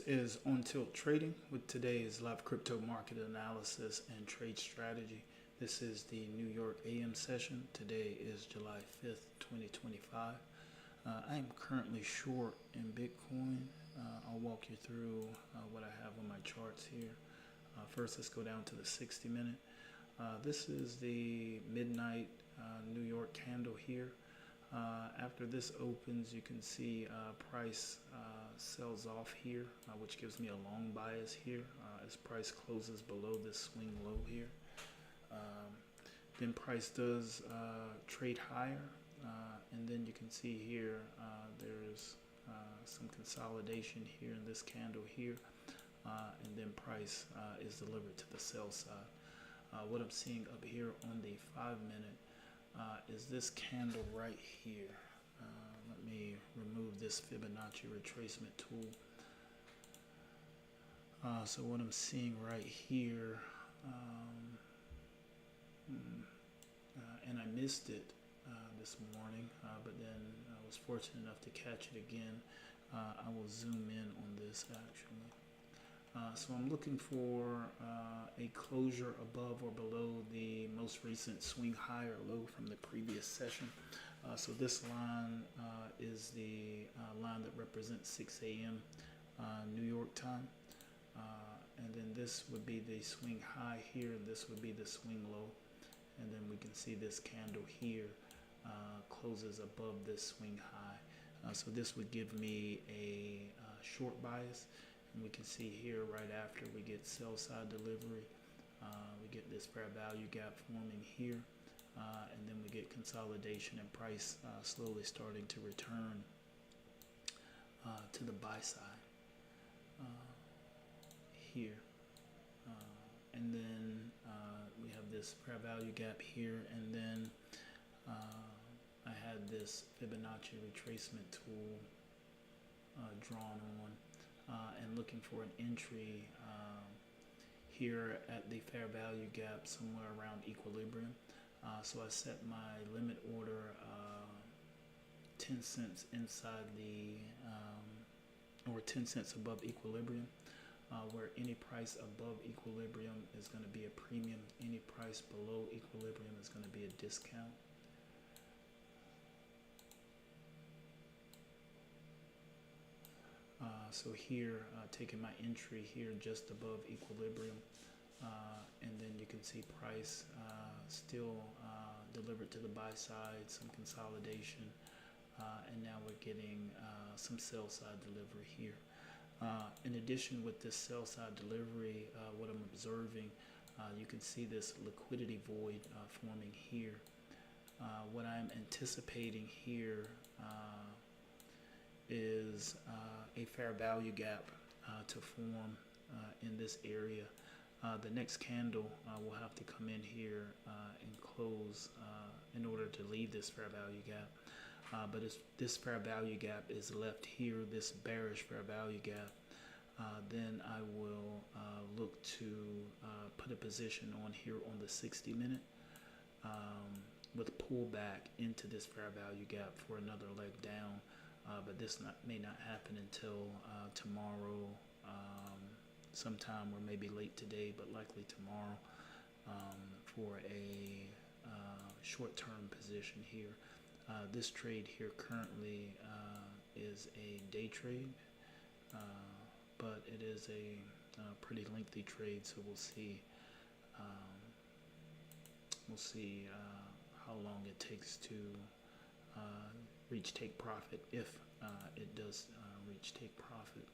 is On Tilt Trading with today's live crypto market analysis and trade strategy. This is the New York AM session. Today is July 5th, 2025. I am currently short in Bitcoin. I'll walk you through what I have on my charts here. First, let's go down to the 60-minute. This is the midnight New York candle here. After this opens, you can see price sells off here, which gives me a long bias here as price closes below this swing low here. Then price does trade higher, and then you can see here there's some consolidation here in this candle here, and then price is delivered to the sell side. What I'm seeing up here on the 5-minute is this candle right here. Let me remove this Fibonacci retracement tool. So what I'm seeing right here, and I missed it this morning, but then I was fortunate enough to catch it again. I will zoom in on this actually. So I'm looking for a closure above or below the most recent swing high or low from the previous session. So this line is the line that represents 6 a.m. New York time. And then this would be the swing high here, and this would be the swing low. And then we can see this candle here closes above this swing high. So this would give me a short bias. And we can see here right after we get sell side delivery, we get this fair value gap forming here, and then we get consolidation and price slowly starting to return to the buy side here. And then we have this fair value gap here, and then I had this Fibonacci retracement tool drawn on. And looking for an entry here at the fair value gap somewhere around equilibrium. So I set my limit order 10 cents inside the, or 10 cents above equilibrium, where any price above equilibrium is going to be a premium. Any price below equilibrium is going to be a discount. So here, taking my entry here just above equilibrium, and then you can see price still delivered to the buy side, some consolidation, and now we're getting some sell side delivery here. In addition, with this sell side delivery, what I'm observing, you can see this liquidity void forming here. What I'm anticipating here is a fair value gap to form in this area. The next candle will have to come in here and close in order to leave this fair value gap. But if this fair value gap is left here, this bearish fair value gap, then I will look to put a position on here on the 60-minute with a pullback into this fair value gap for another leg down. But this may not happen until tomorrow, sometime, or maybe late today, but likely tomorrow, for a short-term position here. This trade here currently is a day trade, but it is a pretty lengthy trade, so we'll see. How long it takes to reach take profit, if it does reach take profit.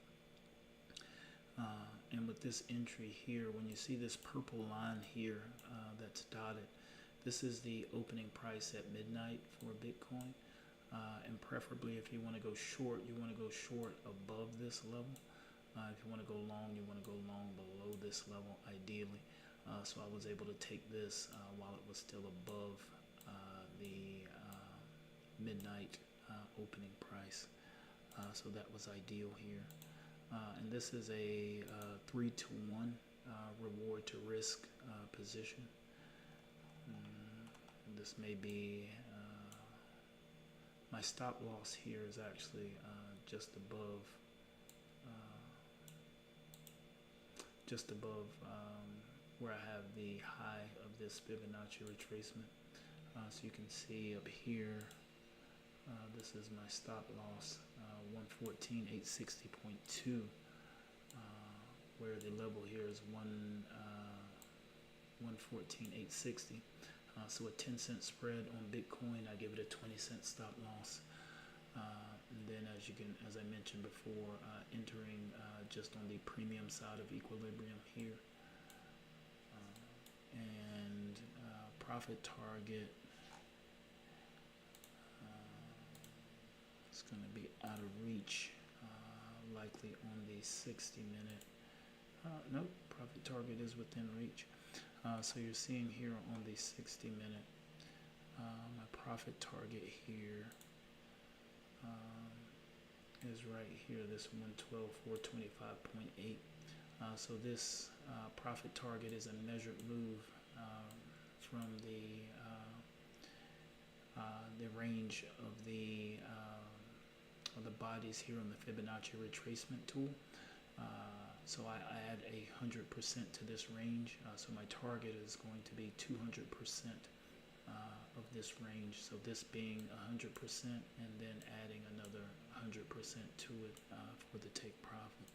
And with this entry here, when you see this purple line here that's dotted, this is the opening price at midnight for Bitcoin. And preferably, if you want to go short, you want to go short above this level. If you want to go long, you want to go long below this level, ideally. So I was able to take this while it was still above the midnight opening price. So that was ideal here. And this is a 3-to-1 reward to risk position. This may be my stop loss here is actually just above just above where I have the high of this Fibonacci retracement. So you can see up here, this is my stop loss, 114,860.2, where the level here is 114,860. So a 10-cent spread on Bitcoin, I give it a 20-cent stop loss. And then as I mentioned before, entering just on the premium side of equilibrium here. And profit target, it's going to be out of reach, likely on the 60-minute. Nope, profit target is within reach. So you're seeing here on the 60-minute, my profit target here is right here, this 112,425.8. So this profit target is a measured move from the range of the bodies here on the Fibonacci retracement tool. So I add 100% to this range. So my target is going to be 200% of this range. So this being 100% and then adding another 100% to it for the take profit.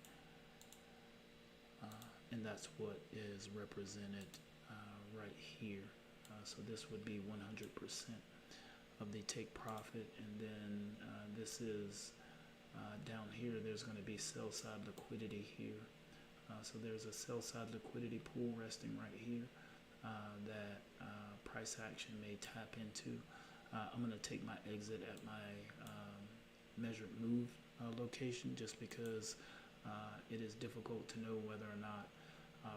And that's what is represented right here. So this would be 100% of the take profit, and then this is down here, there's going to be sell side liquidity here. So there's a sell side liquidity pool resting right here that price action may tap into. I'm going to take my exit at my measured move location, just because it is difficult to know whether or not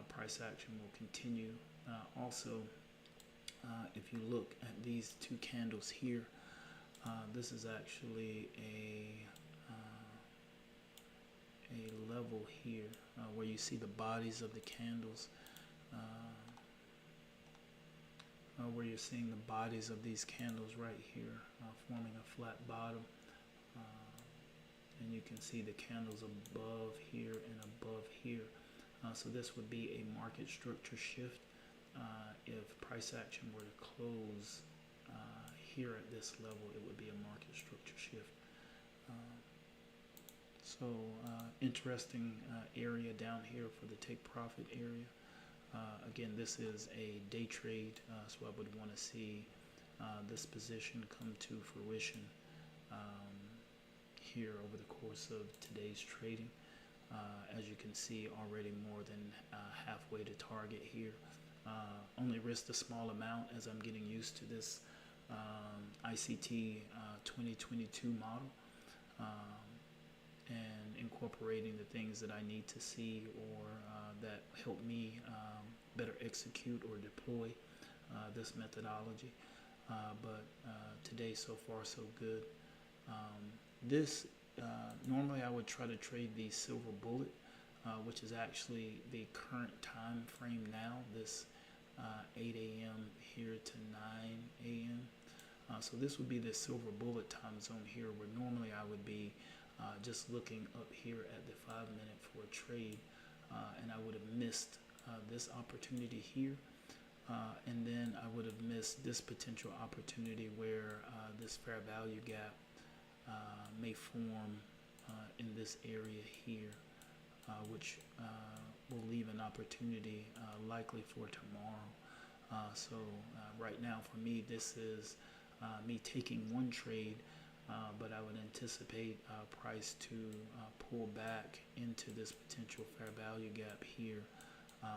price action will continue. Also, if you look at these two candles here, this is actually a level here where you see the bodies of the candles, where you're seeing the bodies of these candles right here forming a flat bottom, and you can see the candles above here and above here. So this would be a market structure shift. If price action were to close here at this level, it would be a market structure shift. So interesting area down here for the take profit area. Again, this is a day trade, so I would want to see this position come to fruition here over the course of today's trading. As you can see, already more than halfway to target here. Only risked a small amount as I'm getting used to this ICT 2022 model, and incorporating the things that I need to see or that help me better execute or deploy this methodology. But today, so far, so good. Normally I would try to trade the silver bullet, which is actually the current time frame now, this 8 a.m. here to 9 a.m. So this would be the silver bullet time zone here, where normally I would be just looking up here at the 5-minute for a trade, and I would have missed this opportunity here, and then I would have missed this potential opportunity where this fair value gap may form in this area here, which will leave an opportunity likely for tomorrow. So right now for me, this is me taking one trade, but I would anticipate price to pull back into this potential fair value gap here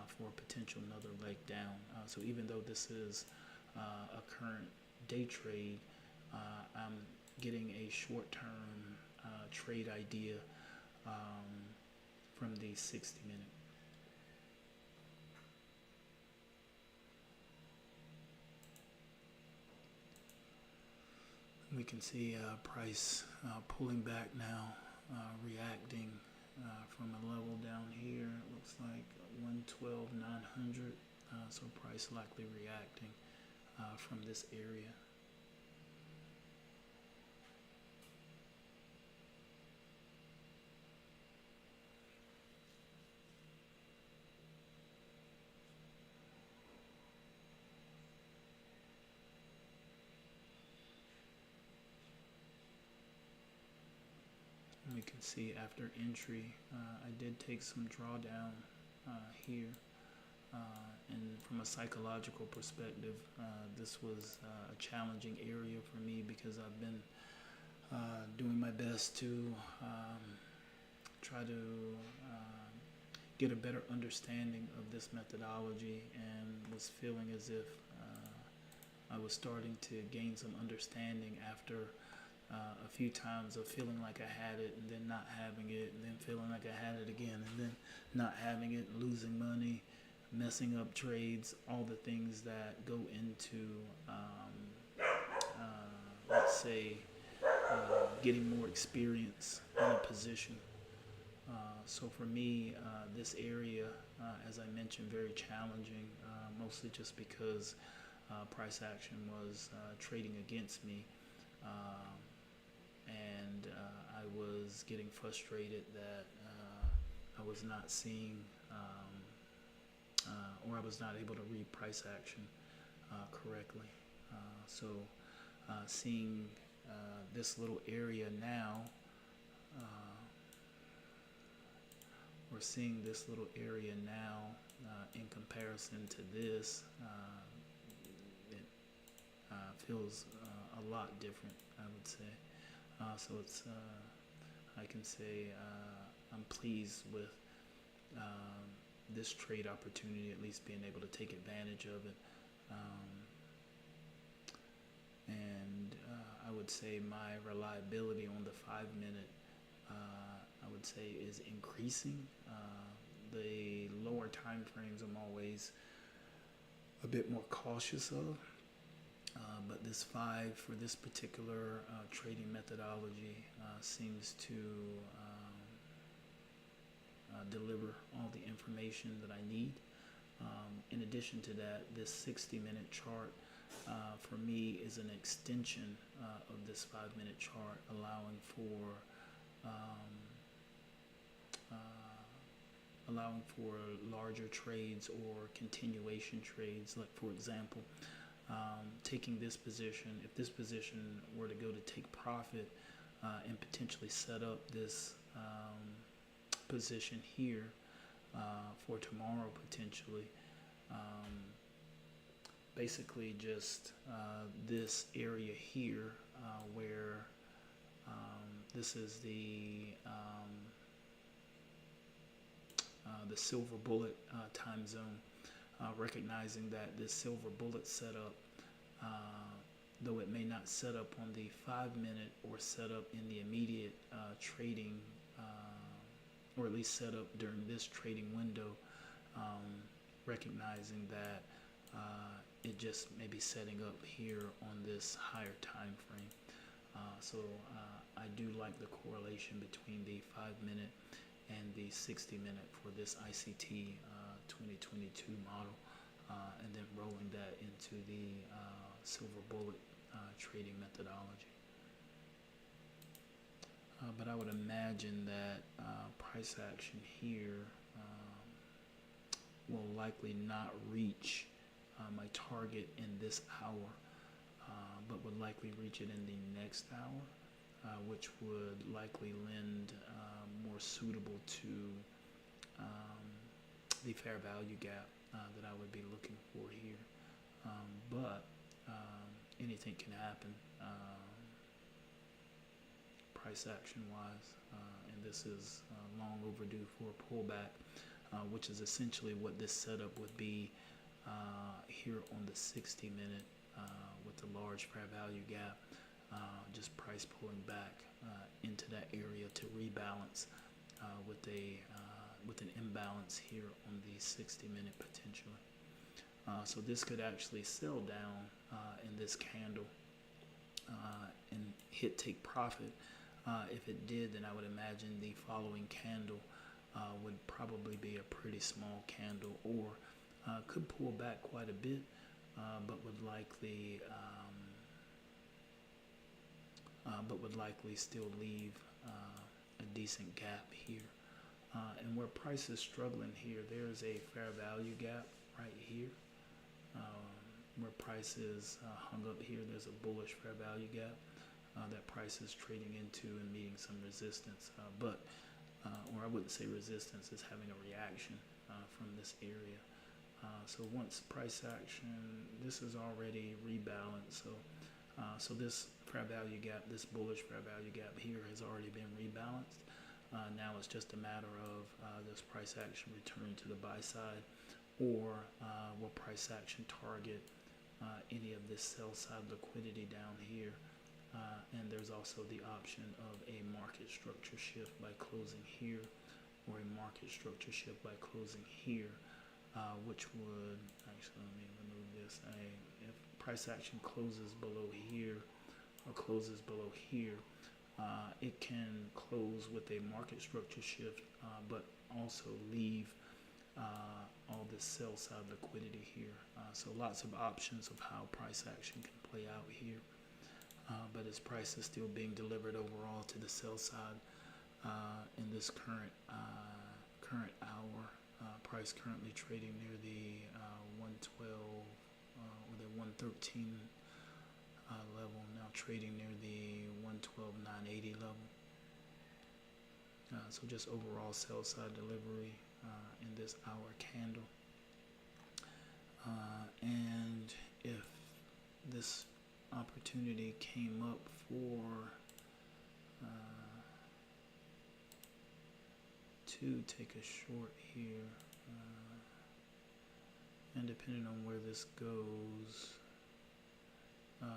for a potential another leg down. So even though this is a current day trade, I'm getting a short-term trade idea from the 60-minute. We can see price pulling back now, reacting from a level down here. It looks like 112,900. So price likely reacting from this area. see after entry, I did take some drawdown here. And from a psychological perspective, this was a challenging area for me because I've been doing my best to try to get a better understanding of this methodology, and was feeling as if I was starting to gain some understanding after a few times of feeling like I had it and then not having it, and then feeling like I had it again and then not having it, losing money, messing up trades, all the things that go into, let's say, getting more experience in a position. So for me, this area, as I mentioned, very challenging, mostly just because price action was trading against me. And I was getting frustrated that I was not seeing, or I was not able to read price action correctly. So seeing this little area now, in comparison to this, it feels a lot different, I would say. So it's, I can say I'm pleased with this trade opportunity, at least being able to take advantage of it. And I would say my reliability on the 5-minute, I would say, is increasing. The lower time frames I'm always a bit more cautious of. But this 5 for this particular trading methodology seems to deliver all the information that I need. In addition to that, this 60-minute chart for me is an extension of this 5-minute chart, allowing for larger trades or continuation trades. Like, for example, taking this position, if this position were to go to take profit and potentially set up this position here for tomorrow potentially, basically just this area here where this is the silver bullet time zone, recognizing that this silver bullet setup, though it may not set up on the 5-minute or set up in the immediate trading, or at least set up during this trading window, recognizing that it just may be setting up here on this higher time frame. So I do like the correlation between the 5-minute and the 60-minute for this ICT 2022 model, and then rolling that into the silver bullet trading methodology. But I would imagine that price action here will likely not reach my target in this hour, but would likely reach it in the next hour, which would likely lend more suitable to the fair value gap that I would be looking for here. But anything can happen price action wise, and this is long overdue for a pullback, which is essentially what this setup would be here on the 60-minute with the large fair value gap, just price pulling back into that area to rebalance with an imbalance here on the 60-minute potentially. So this could actually sell down in this candle and hit take profit. If it did, then I would imagine the following candle would probably be a pretty small candle, or could pull back quite a bit, but would likely still leave a decent gap here. And where price is struggling here, there's a fair value gap right here. Where price is hung up here, there's a bullish fair value gap. that price is trading into and meeting some resistance, or I wouldn't say resistance, is having a reaction from this area. So once price action, this is already rebalanced. So this fair value gap, this bullish fair value gap here has already been rebalanced. Now it's just a matter of does price action return to the buy side, or will price action target any of this sell side liquidity down here. And there's also the option of a market structure shift by closing here, or a market structure shift by closing here, which would actually, let me remove this. If price action closes below here or closes below here, it can close with a market structure shift, but also leave all this sell side liquidity here. So lots of options of how price action can play out here. But as price is still being delivered overall to the sell side in this current hour, price currently trading near the 112 or the 113 level, now trading near the 112.980 level. So just overall sell side delivery in this hour candle. And if this opportunity came up for to take a short here, and depending on where this goes,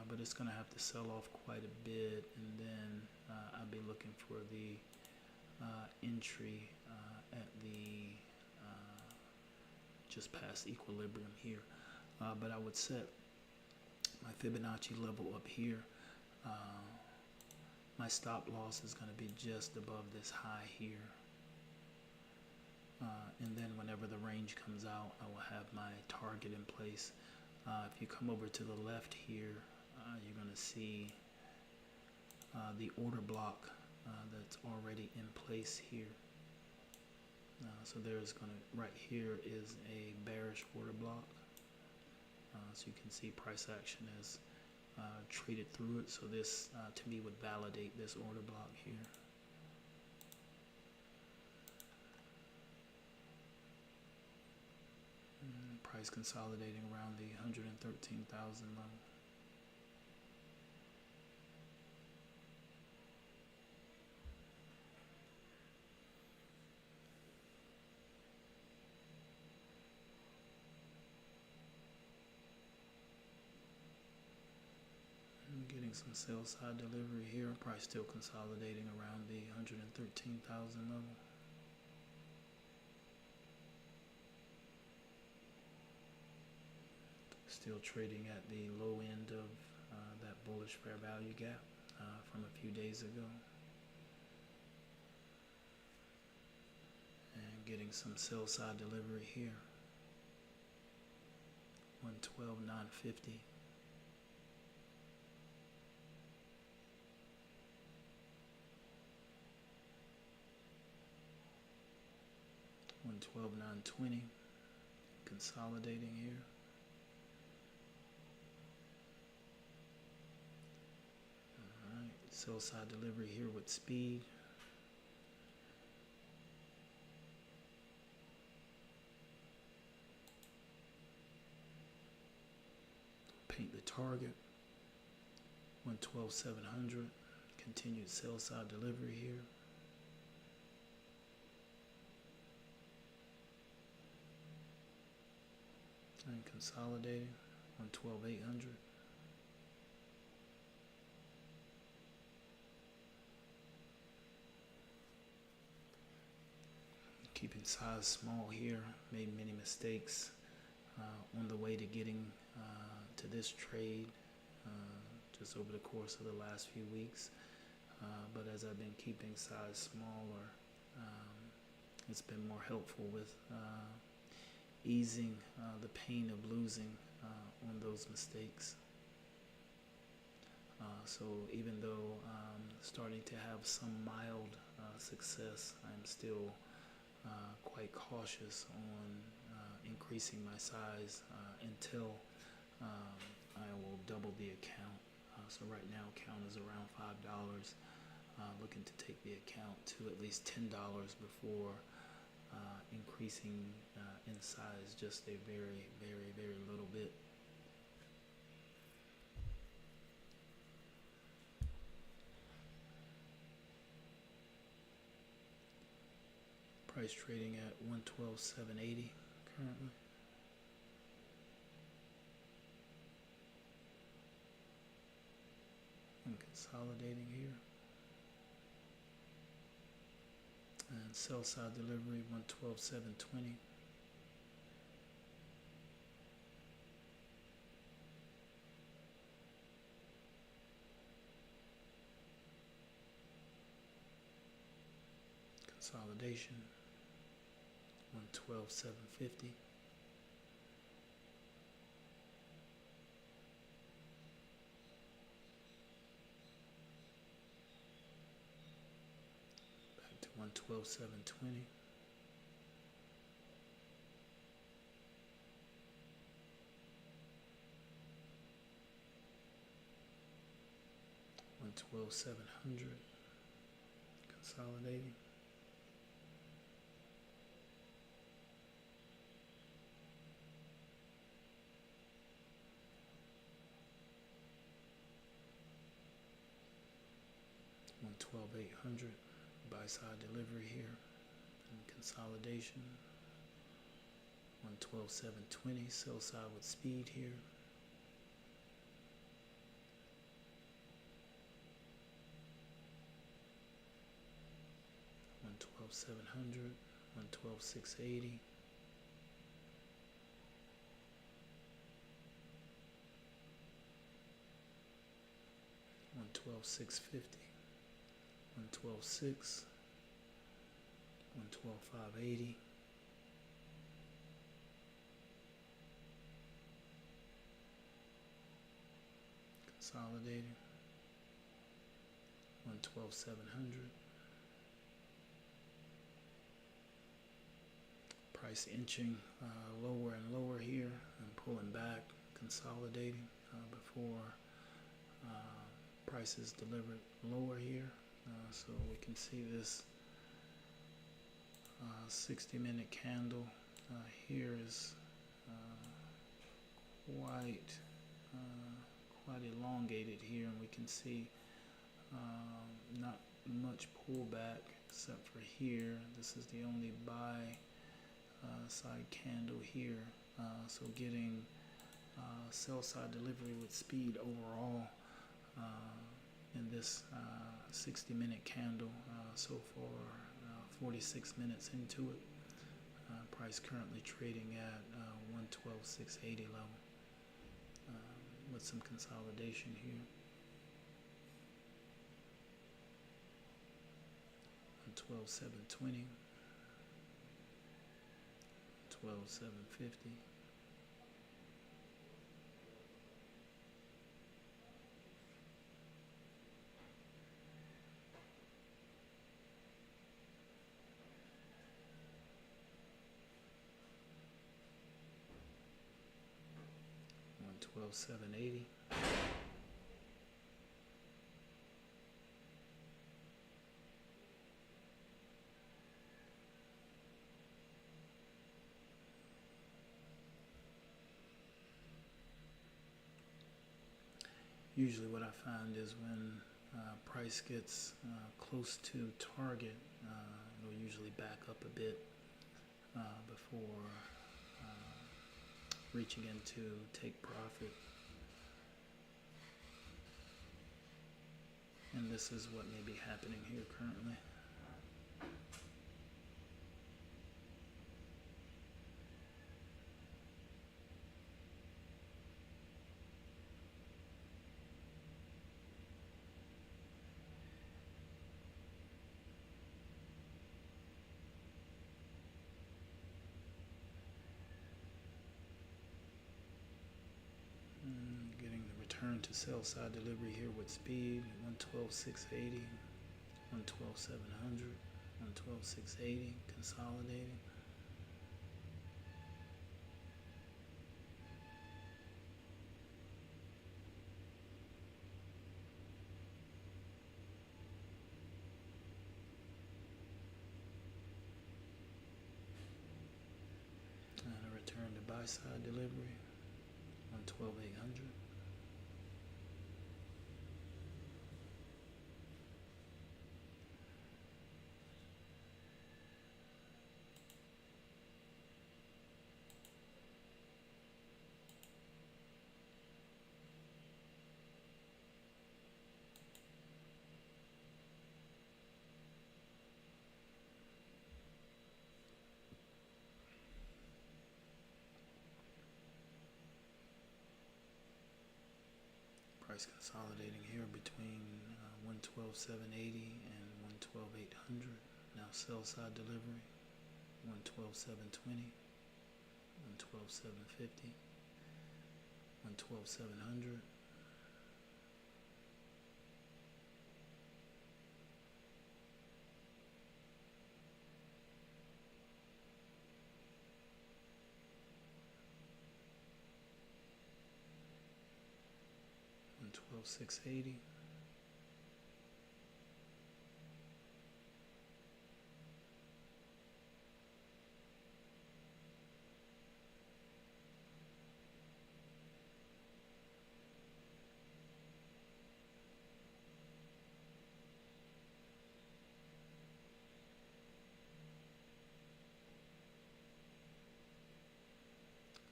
but it's going to have to sell off quite a bit, and then I'll be looking for the entry at the just past equilibrium here. But I would set my Fibonacci level up here. My stop loss is going to be just above this high here. And then whenever the range comes out, I will have my target in place. If you come over to the left here, you're going to see the order block that's already in place here. So there's going to, right here is a bearish order block. So you can see price action has traded through it. So this, to me, would validate this order block here. Price consolidating around the 113,000 level. Getting some sell side delivery here. Price still consolidating around the 113,000 level. Still trading at the low end of that bullish fair value gap from a few days ago. And getting some sell side delivery here. 112.950. 112.920. Consolidating here. Sell side delivery here with speed. Paint the target. 112,700. Continued sell side delivery here. And consolidating. 112,800. Keeping size small here, made many mistakes on the way to getting to this trade just over the course of the last few weeks. But as I've been keeping size smaller, it's been more helpful with easing the pain of losing on those mistakes. So even though I'm starting to have some mild success, I'm still quite cautious on increasing my size until I will double the account So right now count is around $5. Looking to take the account to at least $10 before increasing in size just a very, very, very little bit. Price trading at 112.780 currently. I'm consolidating here. And sell side delivery 112.720. Consolidation 112.750. Back to 112.720. 112.700. Consolidating. $112.800. Buy side delivery here and consolidation. 112.720. Sell side with speed here. 112.700. 112.680. 112.650. 112.6. 112.580. Consolidating. 112.700. Price inching lower and lower here and pulling back, consolidating before prices delivered lower here. So we can see this 60-minute candle here is quite elongated here, and we can see not much pullback except for here. This is the only buy side candle here, so getting sell side delivery with speed overall in this 60-minute candle so far. 46 minutes into it, price currently trading at 112.680 level with some consolidation here. 112.720. 112.750. 112.780. Usually what I find is when price gets close to target, it'll usually back up a bit before reaching in to take profit. And this is what may be happening here currently. Return to sell side delivery here with speed. 112.680, 112.700, 112.680, consolidating. buy side delivery, 112,800. Price consolidating here between 112,780 and 112,800. Now sell side delivery, 112,720, 112,750, 112,700. $12,680.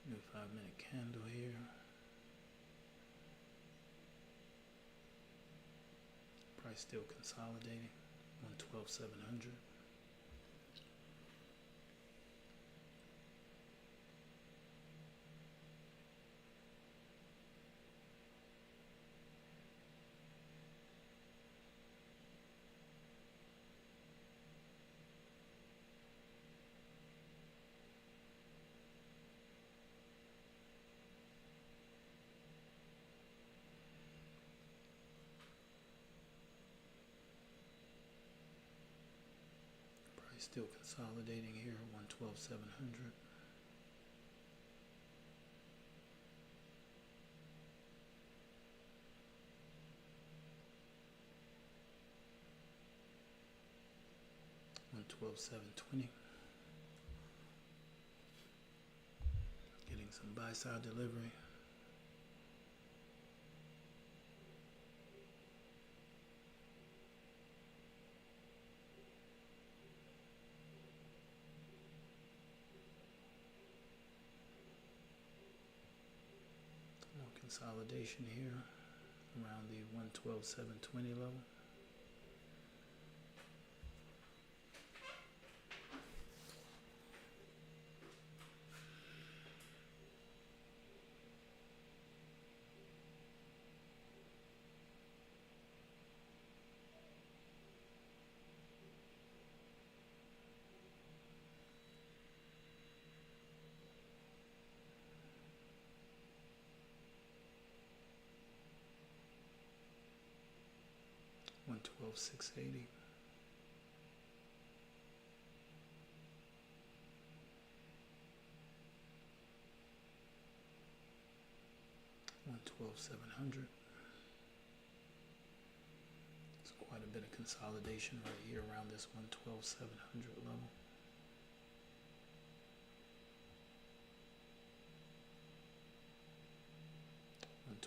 New 5-minute candle here. Price still consolidating, 112,700. Still consolidating here, 112,700. $112,720. Getting some buy side delivery. Consolidation here around the 112,720 level. $112,680. $112,700. It's quite a bit of consolidation right here around this 112,700 level.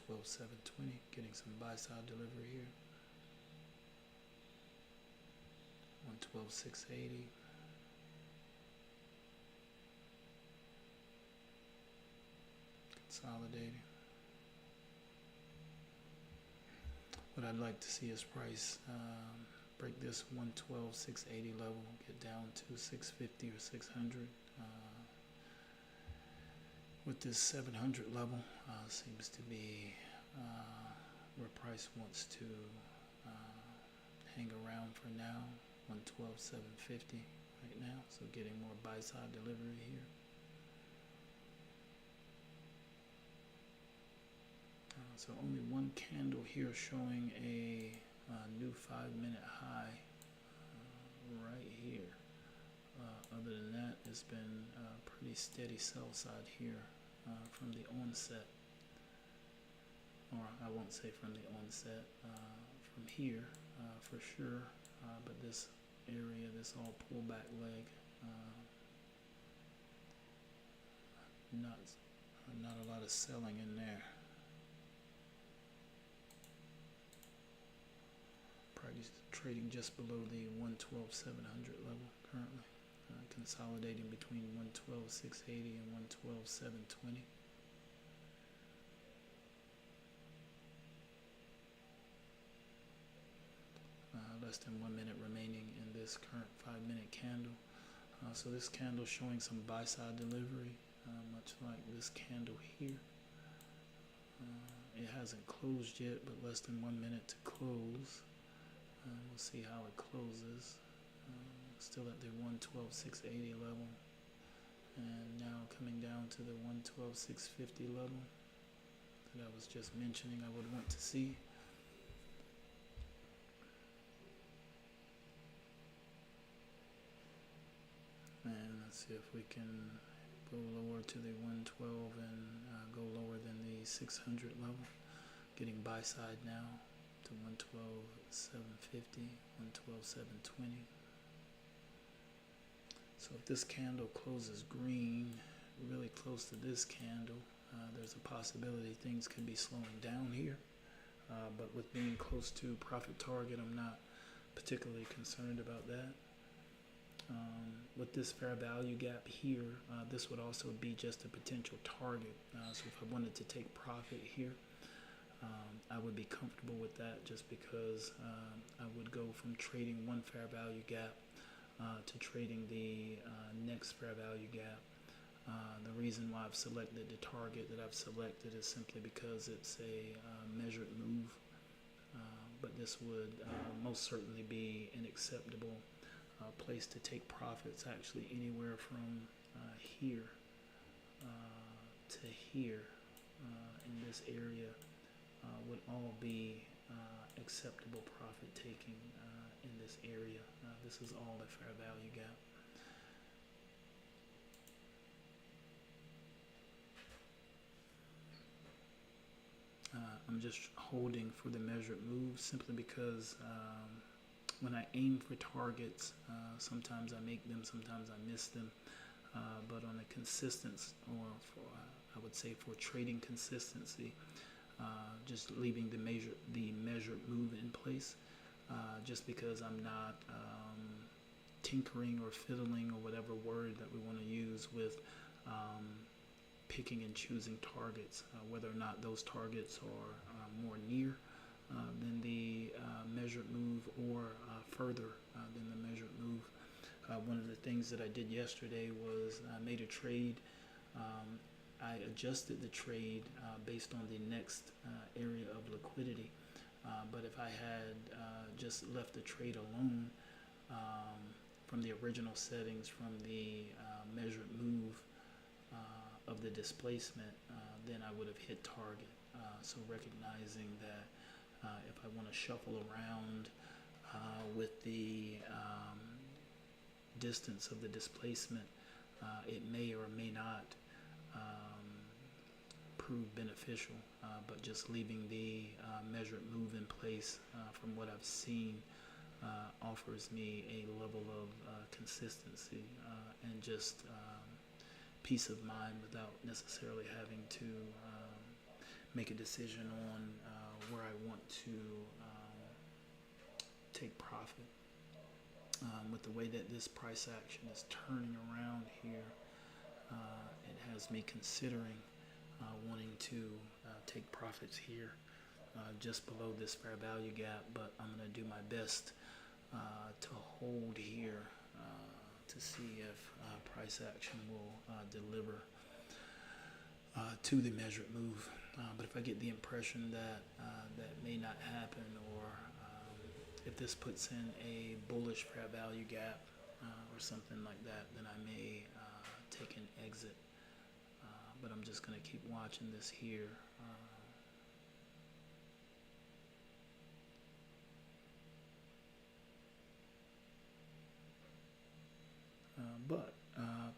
$112,720. Getting some buy side delivery here. 112,680. Consolidating. What I'd like to see is price break this 112,680 level, get down to 650 or 600. With this 700 level, seems to be where price wants to hang around for now. 112,750 right now, so getting more buy side delivery here. So only one candle here showing a new 5-minute high right here. Other than that, it's been pretty steady sell side here from the onset, or I won't say from the onset, from here for sure, but this area, this all pullback leg, not a lot of selling in there. Probably trading just below the 112,700 level currently. Consolidating between 112,680 and 112,720. Less than 1 minute remaining in this current 5-minute candle. So this candle showing some buy side delivery, much like this candle here. It hasn't closed yet, but less than 1 minute to close. We'll see how it closes. Still at the 112,680 level, and now coming down to the 112,650 level that I was just mentioning I would want to see. And let's see if we can go lower to the 112 and go lower than the 600 level. Getting buy side now to 112,750, 112,720. So if this candle closes green, really close to this candle, there's a possibility things could be slowing down here. But with being close to profit target, I'm not particularly concerned about that. With this fair value gap here, this would also be just a potential target. So if I wanted to take profit here, I would be comfortable with that, just because I would go from trading one fair value gap to trading the next fair value gap. The reason why I've selected the target that I've selected is simply because it's a measured move, but this would most certainly be an acceptable place to take profits. Actually, anywhere from here to here in this area would all be acceptable profit taking in this area. This is all a fair value gap. I'm just holding for the measured move simply because when I aim for targets, sometimes I make them, sometimes I miss them. But on a consistent, or for, I would say for trading consistency, just leaving the measured move in place, just because I'm not tinkering or fiddling, or whatever word that we want to use, with picking and choosing targets, whether or not those targets are more near than the measured move, or further than the measured move. One of the things that I did yesterday was I made a trade. I adjusted the trade based on the next area of liquidity. But if I had just left the trade alone from the original settings, from the measured move of the displacement, then I would have hit target. So recognizing that if I want to shuffle around with the distance of the displacement, it may or may not prove beneficial, but just leaving the measured move in place, from what I've seen, offers me a level of consistency and just peace of mind, without necessarily having to make a decision on where I want to take profit. With the way that this price action is turning around here, it has me considering wanting to take profits here just below this fair value gap, but I'm going to do my best to hold here to see if price action will deliver to the measured move. But if I get the impression that that may not happen, or if this puts in a bullish fair value gap or something like that, then I may take an exit. But I'm just going to keep watching this here. But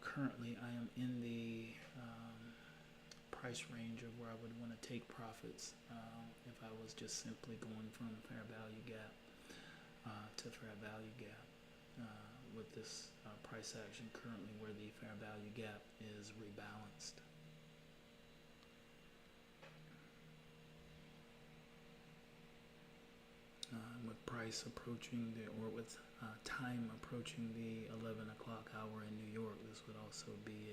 currently I am in the price range of where I would want to take profits if I was just simply going from fair value gap to fair value gap, with this price action currently where the fair value gap is rebalanced. price approaching or with time approaching the 11 o'clock hour in New York, this would also be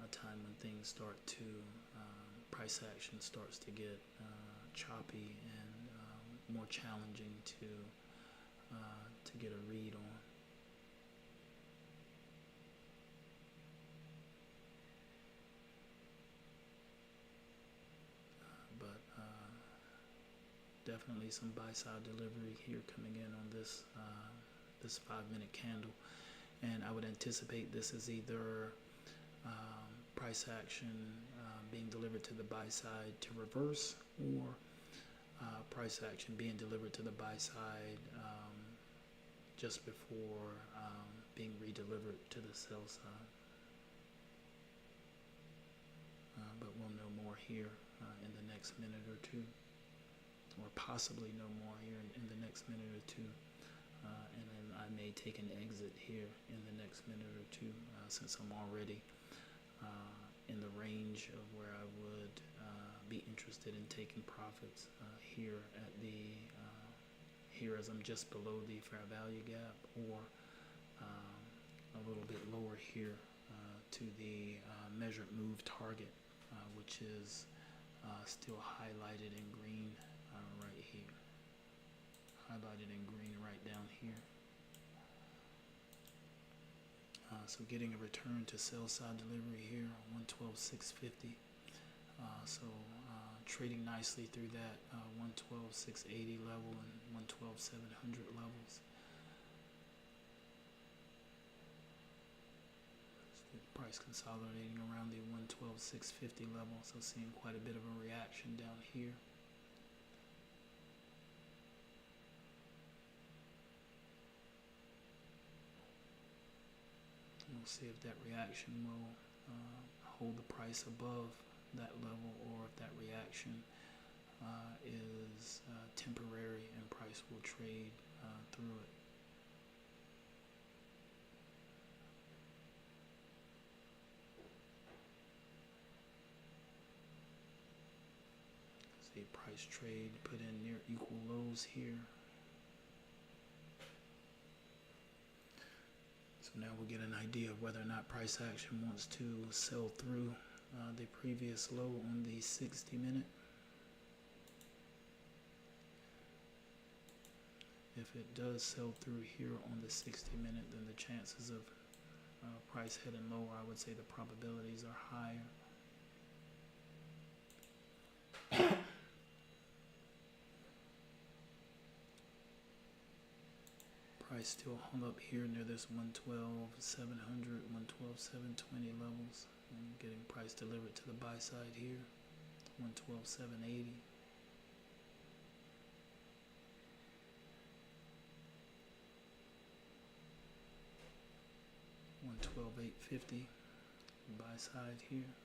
a time when things start to, price action starts to get choppy and more challenging to get a read on. Definitely some buy-side delivery here coming in on this 5-minute candle, and I would anticipate this is either price action being delivered to the buy side to reverse, or price action being delivered to the buy side just before being redelivered to the sell side. But we'll know more here in the next minute or two, or possibly no more here in the next minute or two, and then I may take an exit here in the next minute or two, since I'm already in the range of where I would be interested in taking profits here at here as I'm just below the fair value gap, or a little bit lower here to the measured move target, which is still highlighted in green. Right here, highlighted in green right down here. So getting a return to sell side delivery here on 112.650. So trading nicely through that 112.680 level and 112.700 levels. Price consolidating around the 112.650 level. So seeing quite a bit of a reaction down here. We'll see if that reaction will hold the price above that level, or if that reaction is temporary and price will trade through it. See price trade put in near equal lows here. So now we'll get an idea of whether or not price action wants to sell through the previous low on the 60-minute. If it does sell through here on the 60-minute, then the chances of price heading lower, I would say the probabilities are higher. Price still hung up here near this 112.700, 112.720 levels. I'm getting price delivered to the buy side here, 112.780. $112.850, buy side here.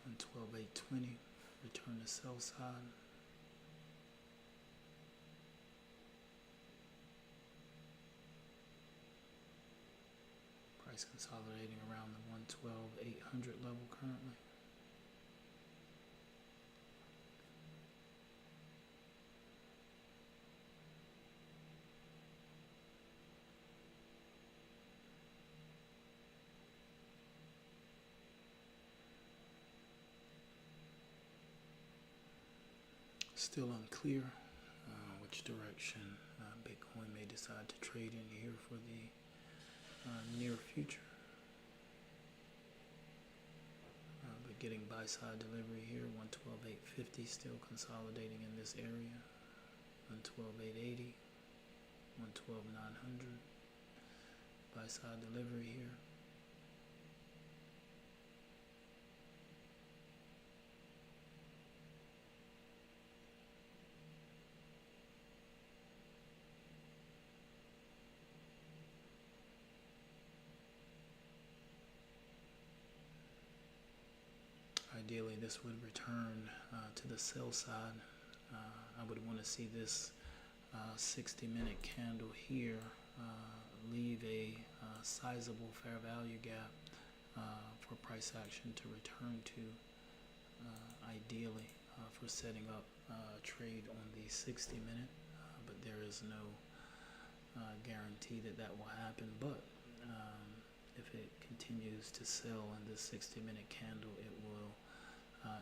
$112.820. Return to sell side. Price consolidating around the 112.800 level currently. Still unclear which direction Bitcoin may decide to trade in here for the near future. But getting buy side delivery here, 112.850, still consolidating in this area. 112.880, 112.900, buy side delivery here. Ideally, this would return to the sell side. I would want to see this 60-minute candle here leave a sizable fair value gap for price action to return to ideally for setting up a trade on the 60-minute, but there is no guarantee that that will happen. But if it continues to sell in this 60-minute candle, it will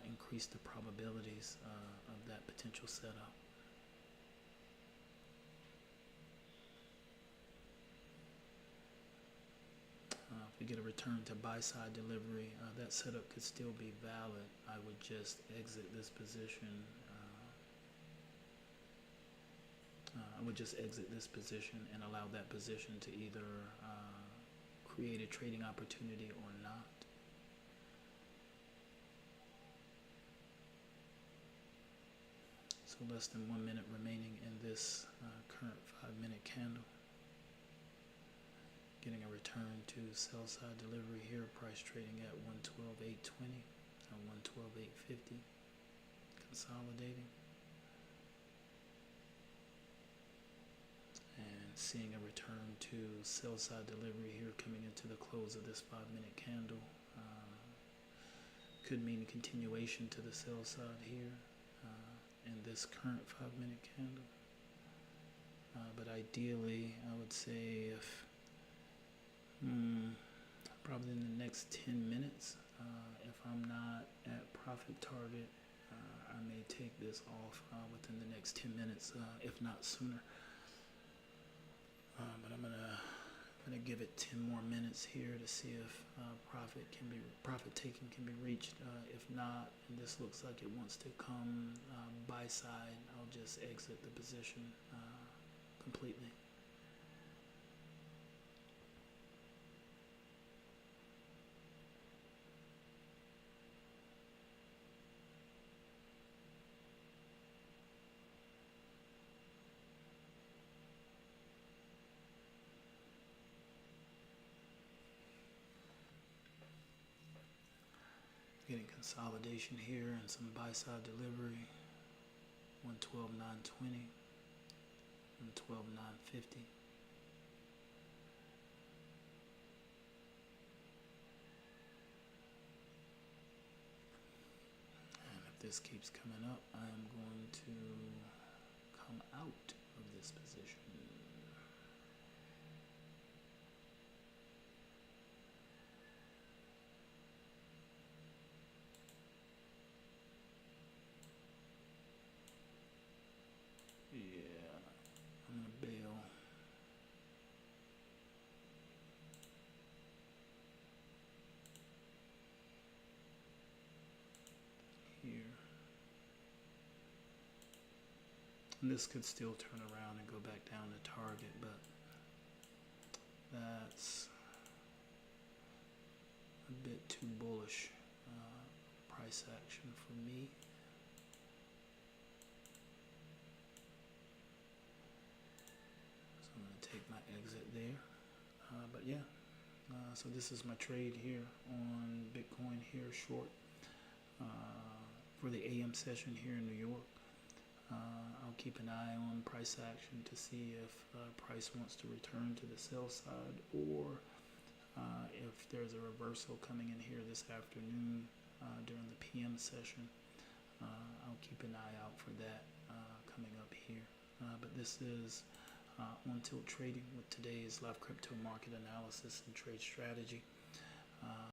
increase the probabilities of that potential setup. If we get a return to buy-side delivery, that setup could still be valid. I would just exit this position. And allow that position to either create a trading opportunity or not. So less than 1 minute remaining in this current 5-minute candle. Getting a return to sell side delivery here, price trading at 112.820 or 112.850, consolidating. And seeing a return to sell side delivery here coming into the close of this 5-minute candle. Could mean a continuation to the sell side here in this current 5-minute candle. But ideally, I would say if probably in the next 10 minutes, if I'm not at profit target, I may take this off within the next 10 minutes, if not sooner. But I'm gonna give it 10 more minutes here to see if profit taking can be reached. If not, and this looks like it wants to come buy side, I'll just exit the position completely. Getting consolidation here and some buy-side delivery. 112.920, 112.950. And if this keeps coming up, I am going to come out of this position. I'm gonna bail. Here. And this could still turn around and go back down to target, but that's a bit too bullish price action for me. Take my exit there, but yeah, so this is my trade here on Bitcoin here short for the AM session here in New York. I'll keep an eye on price action to see if price wants to return to the sell side, or if there's a reversal coming in here this afternoon during the PM session. I'll keep an eye out for that coming up here, but this is On Tilt Trading with today's live crypto market analysis and trade strategy.